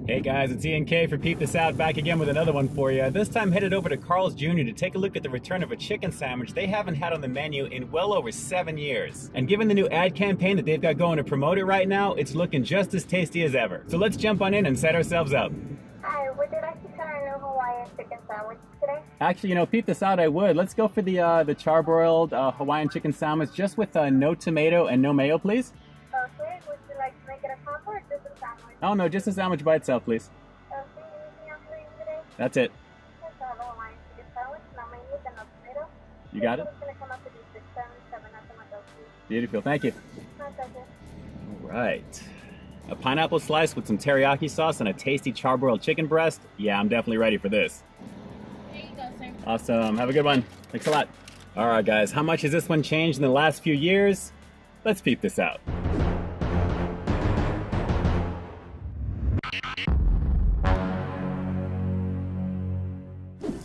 Hey guys, it's Ian K for Peep This Out, back again with another one for you. This time headed over to Carl's Jr. to take a look at the return of a chicken sandwich they haven't had on the menu in well over 7 years. And given the new ad campaign that they've got going to promote it right now, it's looking just as tasty as ever. So let's jump on in and set ourselves up. Hi, would you like to try our new Hawaiian chicken sandwich today? Actually, you know, Peep This Out I would. Let's go for the charbroiled Hawaiian chicken sandwich just with no tomato and no mayo, please. Okay, would you like to make it a combo or just a sandwich? Oh no, just a sandwich by itself, please. Anything else for you today? That's it. Yes, I have a Hawaiian chicken sandwich, no mayonnaise and no tomato. You got it? It's going to come up to be $6.77 after my bill, please. Beautiful, thank you. My pleasure. All right. A pineapple slice with some teriyaki sauce and a tasty charbroiled chicken breast. Yeah, I'm definitely ready for this. There you go, sir. Awesome, have a good one. Thanks a lot. All right, guys, how much has this one changed in the last few years? Let's peep this out.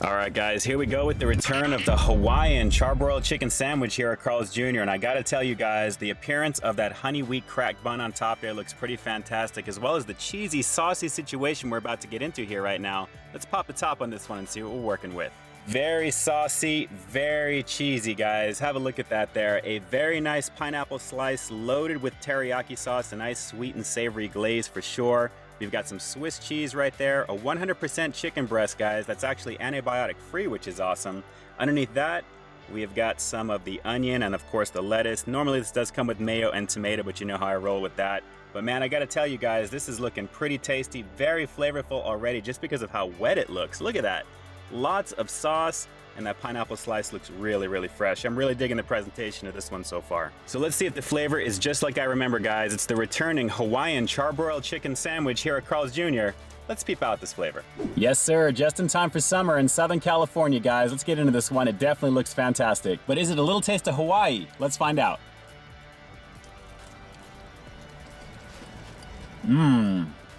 All right, guys, here we go with the return of the Hawaiian Charbroiled Chicken Sandwich here at Carl's Jr. And I gotta tell you guys, the appearance of that honey wheat cracked bun on top there looks pretty fantastic, as well as the cheesy, saucy situation we're about to get into here right now. Let's pop the top on this one and see what we're working with. Very saucy, very cheesy, guys. Have a look at that there. A very nice pineapple slice loaded with teriyaki sauce, a nice sweet and savory glaze for sure. We've got some Swiss cheese right there, a 100% chicken breast, guys. That's actually antibiotic-free, which is awesome. Underneath that, we have got some of the onion and, of course, the lettuce. Normally, this does come with mayo and tomato, but you know how I roll with that. But man, I gotta tell you guys, this is looking pretty tasty, very flavorful already just because of how wet it looks. Look at that. Lots of sauce, and that pineapple slice looks really, really fresh. I'm really digging the presentation of this one so far. So let's see if the flavor is just like I remember, guys. It's the returning Hawaiian Charbroiled Chicken Sandwich here at Carl's Jr. Let's peep out this flavor. Yes, sir, just in time for summer in Southern California, guys. Let's get into this one. It definitely looks fantastic. But is it a little taste of Hawaii? Let's find out.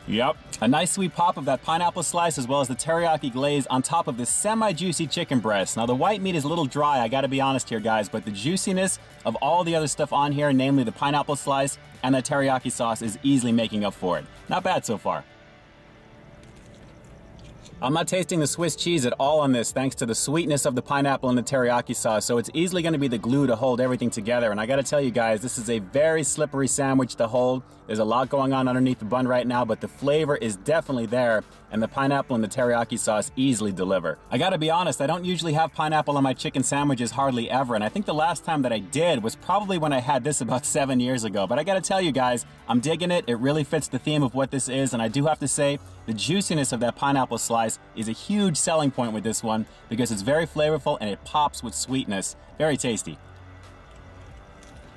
Yep. A nice sweet pop of that pineapple slice as well as the teriyaki glaze on top of this semi-juicy chicken breast. Now the white meat is a little dry, I gotta be honest here, guys, but the juiciness of all the other stuff on here, namely the pineapple slice and the teriyaki sauce, is easily making up for it. Not bad so far. I'm not tasting the Swiss cheese at all on this thanks to the sweetness of the pineapple and the teriyaki sauce, so it's easily going to be the glue to hold everything together. And I got to tell you guys, this is a very slippery sandwich to hold. There's a lot going on underneath the bun right now, but the flavor is definitely there, and the pineapple and the teriyaki sauce easily deliver. I got to be honest, I don't usually have pineapple on my chicken sandwiches hardly ever, and I think the last time that I did was probably when I had this about 7 years ago. But I got to tell you guys, I'm digging it. It really fits the theme of what this is, and I do have to say, the juiciness of that pineapple slice is a huge selling point with this one because it's very flavorful and it pops with sweetness. Very tasty.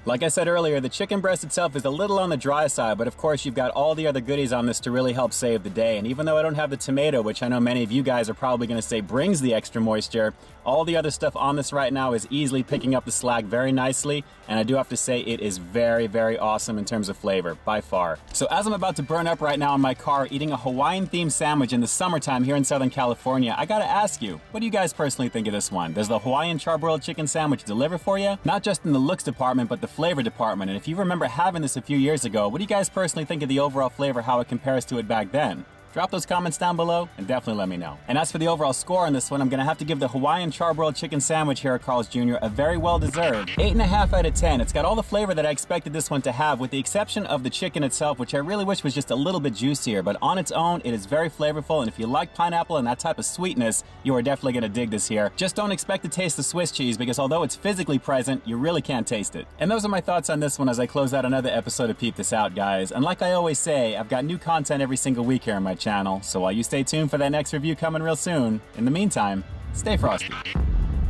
Like I said earlier, the chicken breast itself is a little on the dry side, but of course you've got all the other goodies on this to really help save the day. And even though I don't have the tomato, which I know many of you guys are probably going to say brings the extra moisture, all the other stuff on this right now is easily picking up the slack very nicely. And I do have to say it is very, very awesome in terms of flavor, by far. So as I'm about to burn up right now in my car eating a Hawaiian-themed sandwich in the summertime here in Southern California, I gotta ask you, what do you guys personally think of this one? Does the Hawaiian Charbroiled Chicken Sandwich deliver for you? Not just in the looks department, but the flavor department. And if you remember having this a few years ago, what do you guys personally think of the overall flavor, how it compares to it back then? Drop those comments down below and definitely let me know. And as for the overall score on this one, I'm gonna have to give the Hawaiian Charbroiled Chicken Sandwich here at Carl's Jr. a very well-deserved 8.5 out of 10. It's got all the flavor that I expected this one to have, with the exception of the chicken itself, which I really wish was just a little bit juicier. But on its own, it is very flavorful, and if you like pineapple and that type of sweetness, you are definitely gonna dig this here. Just don't expect to taste the Swiss cheese, because although it's physically present, you really can't taste it. And those are my thoughts on this one as I close out another episode of Peep This Out, guys. And like I always say, I've got new content every single week here on my channel, so while you stay tuned for that next review coming real soon, in the meantime, stay frosty.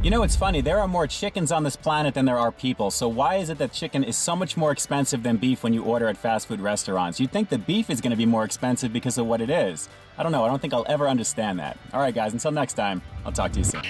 You know, it's funny, there are more chickens on this planet than there are people, so why is it that chicken is so much more expensive than beef when you order at fast food restaurants? You'd think the beef is going to be more expensive because of what it is. I don't know, I don't think I'll ever understand that. Alright guys, until next time, I'll talk to you soon.